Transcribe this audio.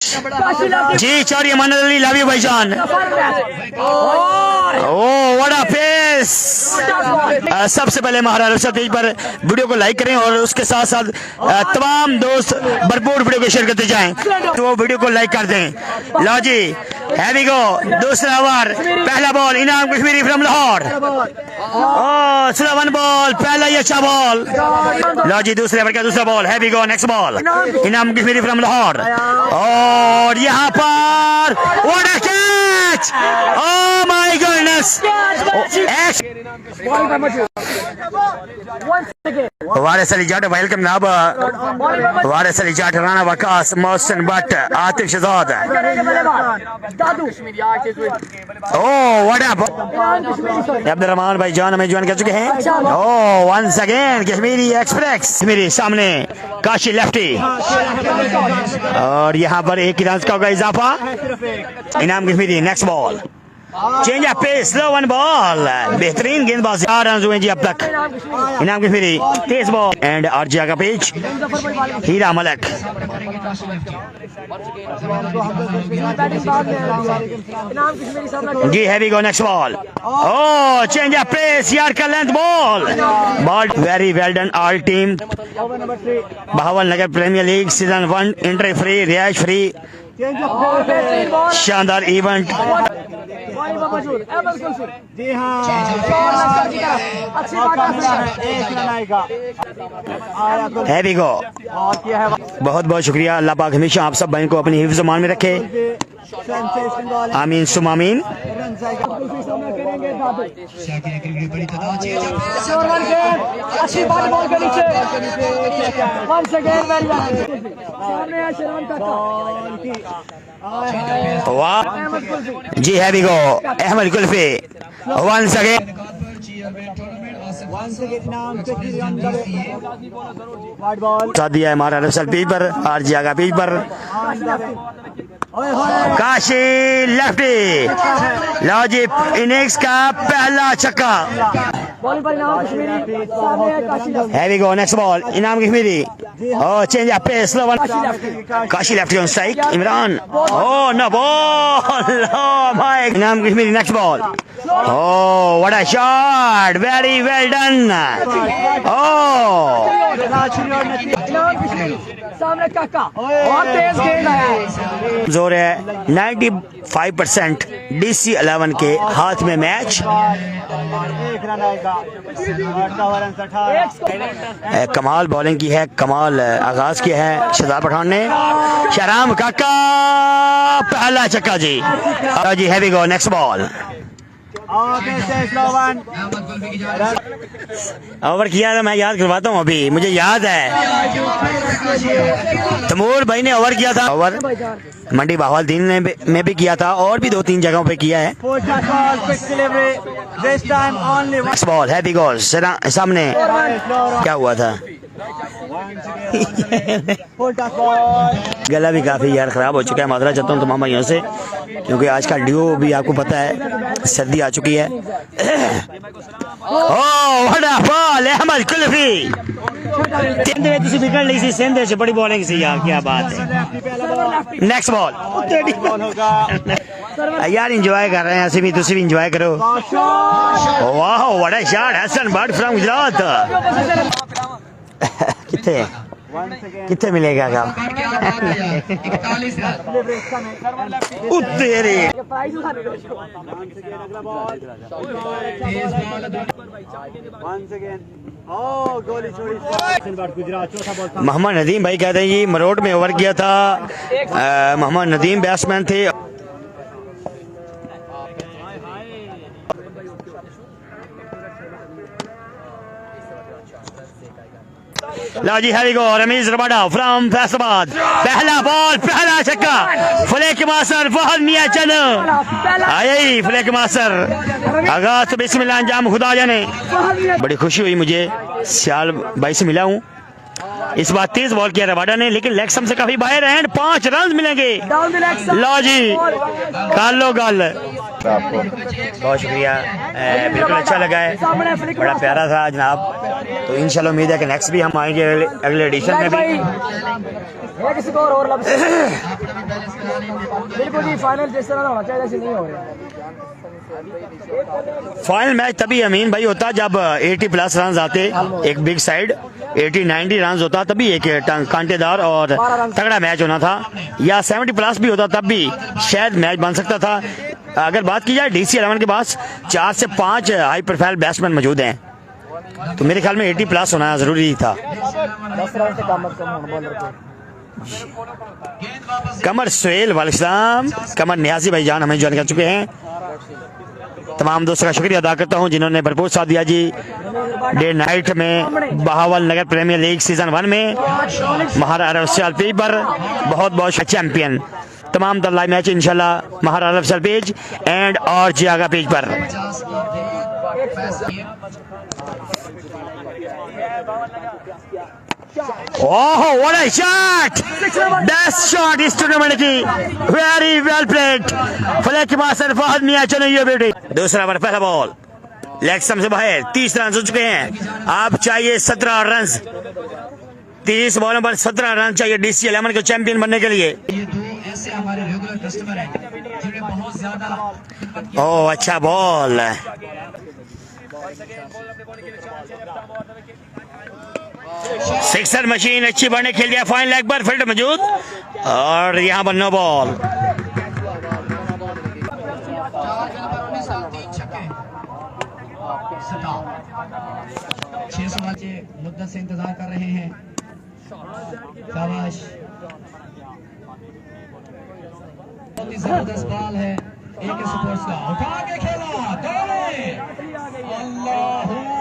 जी चौरी Aman Ali, love you भाईजान। Oh what a face. सबसे पहले महाराज सतीश पर वीडियो को लाइक करें और उसके साथ साथ तमाम दोस्त भरपूर वीडियो को शेयर करते जाएं, तो वो वीडियो को लाइक कर दें। लो जी हैव वी गो, दूसरा ओवर, पहला ball Inam Kashmiri from Lahore. Oh slow one ball, पहला ही अच्छा बॉल। लो जी दूसरे ओवर का दूसरा ball, have we go, next ball Inam Kashmiri from Lahore. और यहाँ पर what a catch, oh my goodness. Waris Ali Jatt welcome नाब, Waris Ali Jatt, Rana Waqas, Mohsin Bhatt, Atif Shahzad. Oh what a Abdurrahman भाई जान हमें ज्वाइन कर चुके हैं। Oh once again Kashmiri express मेरे सामने, काशी लेफ्टी। और यहाँ पर एक रन का होगा इजाफा, Inam Kashmiri. Next ball, change of pace, slow one ball, बेहतरीन गेंदबाजी, 4 रन हुए जी अब तक। इनाम कश्मीरी, तेज बॉल एंड आरजिया का पेच, हीरा मलक। जी heavy go, next ball. Oh change of pace, यार का length ball, ball very well done all team. Bahawalnagar premier league season 1 entry free, रिहाइश फ्री, शानदार इवेंट। जी हाँ हैवी गो, बहुत बहुत शुक्रिया। अल्लाह पाक हमेशा आप सब भाई को अपनी हिफ्ज़ मान में रखे, आमीन सुम आमीन। वाह जी हैवी गो, अहमद कुल्फी वंस अगेन। साथ दिया है हमारा रसल पेज पर, आरजिया का पेज पर, काशी लेफ्टी। लो जी इनिंग्स का पहला छक्का, heavy go, next ball Inam Kashmiri. Oh, change of pace, slow one. Kashi left on strike. Imran. Oh, no ball. Oh my. Inam Kashmiri, next ball. Oh, what a shot. Very well done. Oh. जोर है 95% DC 11 के हाथ में match. कमाल bowling की है, कमाल आगाज किया है शहजाद पठान ने। शहराम काका पहला छक्का जी। जी heavy go, next ball. Over किया था, मैं याद करवाता हूँ, अभी मुझे याद है तैमूर भाई ने ओवर किया था। ओवर मंडी बहावल दिन में भी किया था और भी 2-3 जगहों पे किया है। नेक्स्ट बॉल, हैवी गोल, सामने क्या हुआ था गला भी काफी यार खराब हो चुका है, माजरा चाहता हूँ तमाम भाइयों से, क्योंकि आज का ड्यू भी आपको पता है सर्दी आ चुकी है। Oh what a ball, Ahmed Kulfi. Wicket ली सी सिंध से, बड़ी बॉलिंग सी यार, क्या बात है। नेक्स्ट बॉल यार, एंजॉय कर रहे हैं ऐसे भी, तुम भी एंजॉय करो। वाह what a shot, Hasan Bhatt from Gujarat. कितने कितने मिलेगा काम तेरे। मोहम्मद नदीम भाई कहते हैं जी मरोट में ओवर किया था, मोहम्मद नदीम बैट्समैन थे। लो जी heavy go, Rameez Rabada from Faisalabad, पहला बॉल, पहला छक्का, फ्लेक मास्टर फहद मियां चन आई, फ्लेक मास्टर आगाज तो बिस्मिल्लाह अंजाम खुदा जाने। बड़ी खुशी हुई मुझे, सियाल भाई से मिला हूँ। इस बार तेज बॉल किया रबाडा ने, लेकिन लेग स्टंप से काफी बाहर है, 5 रन मिलेंगे। लो जी कर लो गल, बहुत शुक्रिया, बिल्कुल अच्छा लगा है, बड़ा प्यारा था जनाब। तो इंशाल्लाह उम्मीद है कि नेक्स्ट भी हम आएंगे अगले एडिशन में भी। बिल्कुल जी, फाइनल जिस तरह होना चाहिए ऐसे नहीं हो रहा। फाइनल मैच तभी अमीन भाई होता जब 80+ रन आते, एक बिग साइड 80-90 रन होता, तभी एक कांटेदार और तगड़ा मैच होना था, या 70+ भी होता तब भी शायद मैच बन सकता था। अगर बात की जाए DC 11 के पास 4 से 5 हाई प्रोफाइल बैट्समैन मौजूद हैं, तो मेरे ख्याल में 80+ होना जरूरी था। 10 रन से कम बॉलर को। कमर सुहेल वालेकुम, कमर नियाजी भाईजान हमें ज्वाइन कर चुके हैं। तमाम दोस्तों का शुक्रिया अदा करता हूं जिन्होंने भरपूर साथ दिया जी डे नाइट में बहावल नगर प्रीमियर लीग सीजन 1 में महाराणा अफजल पेज पर बहुत बहुत चैंपियन। तमाम लाइव मैच इंशाल्लाह महाराणा अफजल पेज एंड और जियागा पेज पर। Oh what a shot, best shot इस टूर्नामेंट की, very well played. Flag master Fahad मियां चलो ये बेटे। दूसरा ओवर पहला बॉल लेग स्टंप से बाहर, 30 रन हो चुके हैं। आप चाहिए 17 रन, 30 बॉलों पर 17 रन चाहिए DC 11 को चैंपियन बनने के लिए। ये दो ऐसे हमारे रेगुलर कस्टमर हैं जिन्हें बहुत ज्यादा। ओह अच्छा बॉल, सिक्सर मशीन अच्छी बढ़ने खेल दिया। फाइन लेग पर फील्ड मौजूद और यहाँ पर नो बॉल। मुद्दत से इंतजार कर रहे हैं। शाबाश, बहुत ही जबरदस्त बॉल है। एक स्पोर्ट्स का उठा के खेला, दौड़े, अल्लाहू